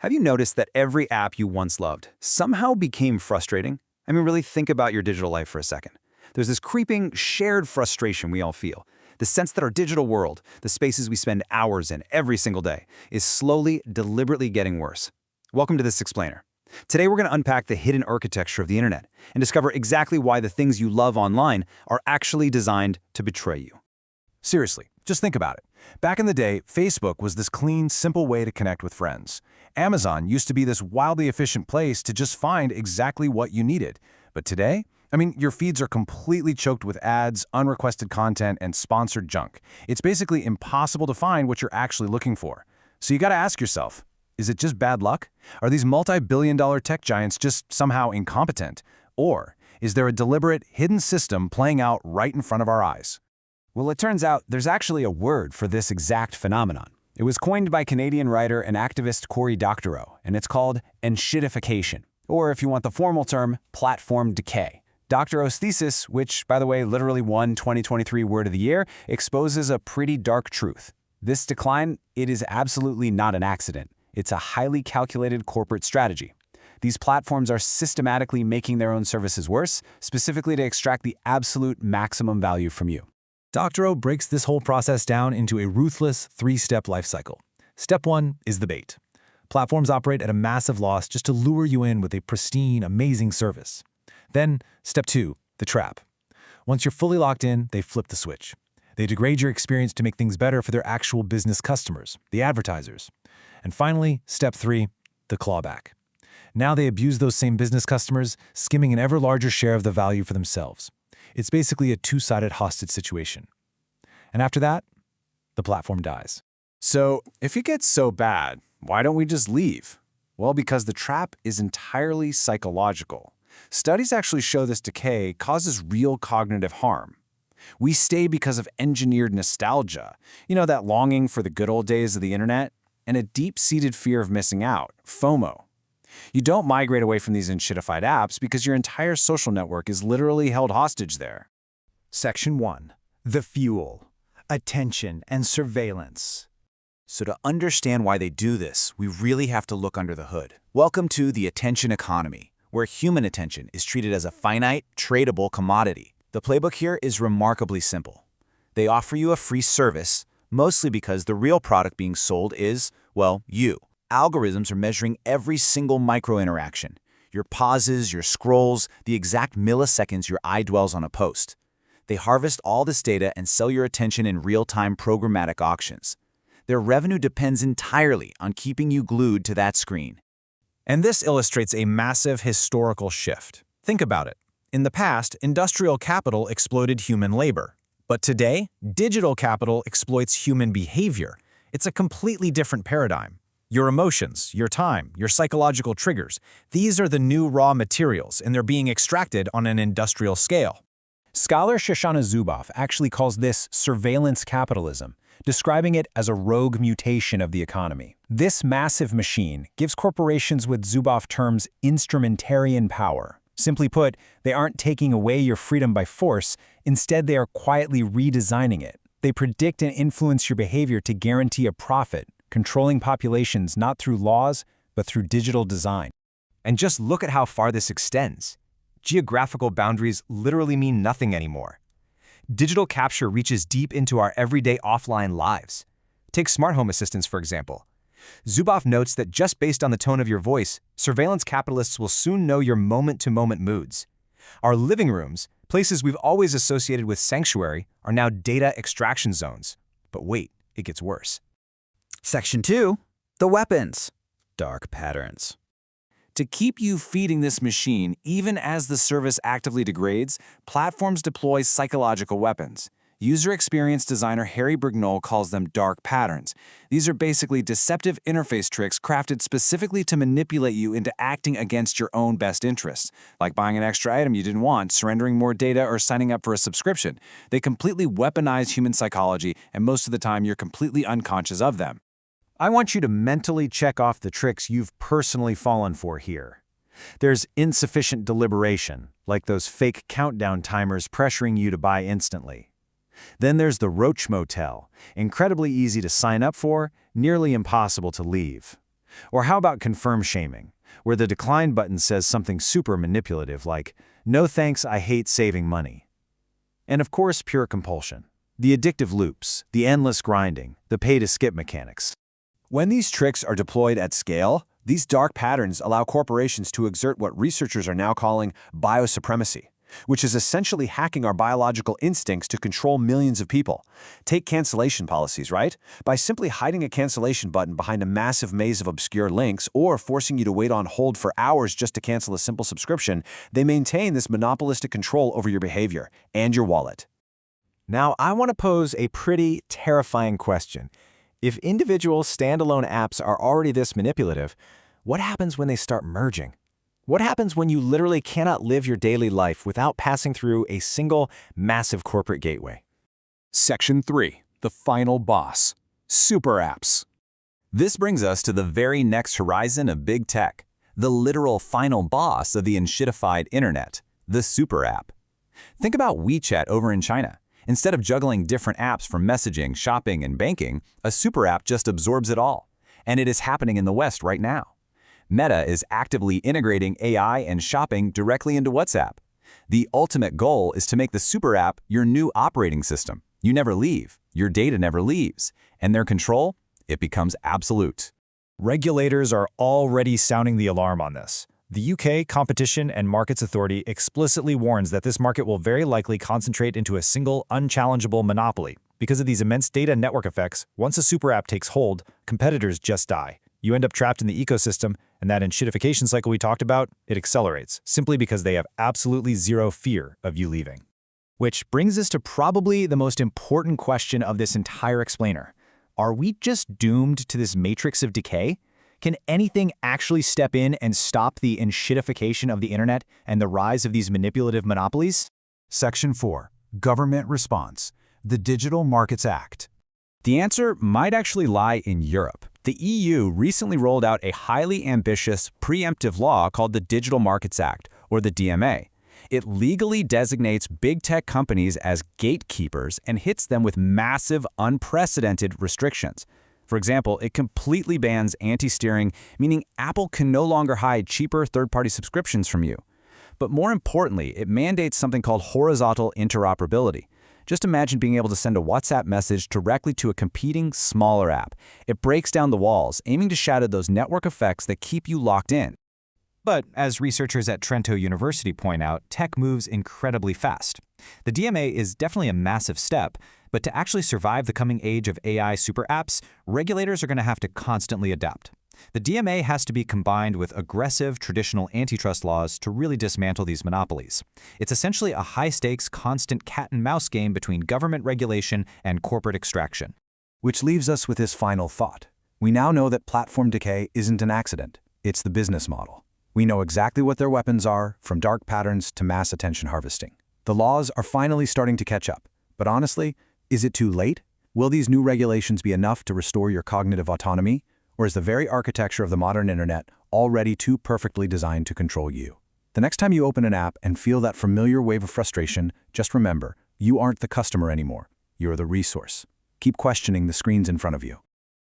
Have you noticed that every app you once loved somehow became frustrating? I mean, really think about your digital life for a second. There's this creeping, shared frustration we all feel. The sense that our digital world, the spaces we spend hours in every single day, is slowly, deliberately getting worse. Welcome to This Explainer. Today we're going to unpack the hidden architecture of the internet and discover exactly why the things you love online are actually designed to betray you. Seriously, just think about it. Back in the day, Facebook was this clean, simple way to connect with friends. Amazon used to be this wildly efficient place to just find exactly what you needed. But today, your feeds are completely choked with ads, unrequested content, and sponsored junk. It's basically impossible to find what you're actually looking for. So you gotta ask yourself, is it just bad luck? Are these multi-billion-dollar tech giants just somehow incompetent? Or is there a deliberate, hidden system playing out right in front of our eyes? Well, it turns out there's actually a word for this exact phenomenon. It was coined by Canadian writer and activist Cory Doctorow, and it's called Enshittification, or if you want the formal term, platform decay. Doctorow's thesis, which, by the way, literally won 2023 Word of the Year, exposes a pretty dark truth. This decline, it is absolutely not an accident. It's a highly calculated corporate strategy. These platforms are systematically making their own services worse, specifically to extract the absolute maximum value from you. Doctorow breaks this whole process down into a ruthless three-step life cycle. Step 1 is the bait. Platforms operate at a massive loss just to lure you in with a pristine, amazing service. Then, step 2, the trap. Once you're fully locked in, they flip the switch. They degrade your experience to make things better for their actual business customers, the advertisers. And finally, step 3, the clawback. Now they abuse those same business customers, skimming an ever larger share of the value for themselves. It's basically a two-sided hostage situation. And after that, the platform dies. So, if it gets so bad, why don't we just leave? Well, because the trap is entirely psychological. Studies actually show this decay causes real cognitive harm. We stay because of engineered nostalgia, that longing for the good old days of the internet, and a deep-seated fear of missing out, FOMO. You don't migrate away from these enshittified apps because your entire social network is literally held hostage there. Section 1. The fuel. Attention and surveillance. So to understand why they do this, we really have to look under the hood. Welcome to the attention economy, where human attention is treated as a finite, tradable commodity. The playbook here is remarkably simple. They offer you a free service, mostly because the real product being sold is, well, you. Algorithms are measuring every single micro-interaction, your pauses, your scrolls, the exact milliseconds your eye dwells on a post. They harvest all this data and sell your attention in real-time programmatic auctions. Their revenue depends entirely on keeping you glued to that screen. And this illustrates a massive historical shift. Think about it. In the past, industrial capital exploited human labor. But today, digital capital exploits human behavior. It's a completely different paradigm. Your emotions, your time, your psychological triggers, these are the new raw materials, and they're being extracted on an industrial scale. Scholar Shoshana Zuboff actually calls this surveillance capitalism, describing it as a rogue mutation of the economy. This massive machine gives corporations what Zuboff terms instrumentarian power. Simply put, they aren't taking away your freedom by force, instead they are quietly redesigning it. They predict and influence your behavior to guarantee a profit, controlling populations not through laws, but through digital design. And just look at how far this extends. Geographical boundaries literally mean nothing anymore. Digital capture reaches deep into our everyday offline lives. Take smart home assistants, for example. Zuboff notes that just based on the tone of your voice, surveillance capitalists will soon know your moment-to-moment moods. Our living rooms, places we've always associated with sanctuary, are now data extraction zones. But wait, it gets worse. Section 2. The weapons. Dark patterns. To keep you feeding this machine, even as the service actively degrades, platforms deploy psychological weapons. User experience designer Harry Brignolle calls them dark patterns. These are basically deceptive interface tricks crafted specifically to manipulate you into acting against your own best interests, like buying an extra item you didn't want, surrendering more data, or signing up for a subscription. They completely weaponize human psychology, and most of the time you're completely unconscious of them. I want you to mentally check off the tricks you've personally fallen for here. There's insufficient deliberation, like those fake countdown timers pressuring you to buy instantly. Then there's the Roach Motel, incredibly easy to sign up for, nearly impossible to leave. Or how about confirm shaming, where the decline button says something super manipulative like, "No thanks, I hate saving money." And of course, pure compulsion. The addictive loops, the endless grinding, the pay-to-skip mechanics. When these tricks are deployed at scale, these dark patterns allow corporations to exert what researchers are now calling biosupremacy, which is essentially hacking our biological instincts to control millions of people. Take cancellation policies, right? By simply hiding a cancellation button behind a massive maze of obscure links or forcing you to wait on hold for hours just to cancel a simple subscription, they maintain this monopolistic control over your behavior and your wallet. Now, I want to pose a pretty terrifying question. If individual standalone apps are already this manipulative, what happens when they start merging? What happens when you literally cannot live your daily life without passing through a single massive corporate gateway? Section 3. The final boss. Super apps. This brings us to the very next horizon of big tech, the literal final boss of the enshittified internet, the super app. Think about WeChat over in China. Instead of juggling different apps for messaging, shopping, and banking, a super app just absorbs it all. And it is happening in the West right now. Meta is actively integrating AI and shopping directly into WhatsApp. The ultimate goal is to make the super app your new operating system. You never leave, your data never leaves, and their control, it becomes absolute. Regulators are already sounding the alarm on this. The UK Competition and Markets Authority explicitly warns that this market will very likely concentrate into a single, unchallengeable monopoly. Because of these immense data network effects, once a super app takes hold, competitors just die. You end up trapped in the ecosystem, and that enshittification cycle we talked about, it accelerates, simply because they have absolutely zero fear of you leaving. Which brings us to probably the most important question of this entire explainer. Are we just doomed to this matrix of decay? Can anything actually step in and stop the enshittification of the internet and the rise of these manipulative monopolies? Section 4. Government Response. The Digital Markets Act. The answer might actually lie in Europe. The EU recently rolled out a highly ambitious, preemptive law called the Digital Markets Act, or the DMA. It legally designates big tech companies as gatekeepers and hits them with massive, unprecedented restrictions. For example, it completely bans anti-steering, meaning Apple can no longer hide cheaper third-party subscriptions from you. But more importantly, it mandates something called horizontal interoperability. Just imagine being able to send a WhatsApp message directly to a competing, smaller app. It breaks down the walls, aiming to shatter those network effects that keep you locked in. But as researchers at Trento University point out, tech moves incredibly fast. The DMA is definitely a massive step, but to actually survive the coming age of AI super apps, regulators are going to have to constantly adapt. The DMA has to be combined with aggressive traditional antitrust laws to really dismantle these monopolies. It's essentially a high-stakes, constant cat-and-mouse game between government regulation and corporate extraction. Which leaves us with this final thought. We now know that platform decay isn't an accident. It's the business model. We know exactly what their weapons are, from dark patterns to mass attention harvesting. The laws are finally starting to catch up. But honestly, is it too late? Will these new regulations be enough to restore your cognitive autonomy? Or is the very architecture of the modern internet already too perfectly designed to control you? The next time you open an app and feel that familiar wave of frustration, just remember, you aren't the customer anymore. You're the resource. Keep questioning the screens in front of you.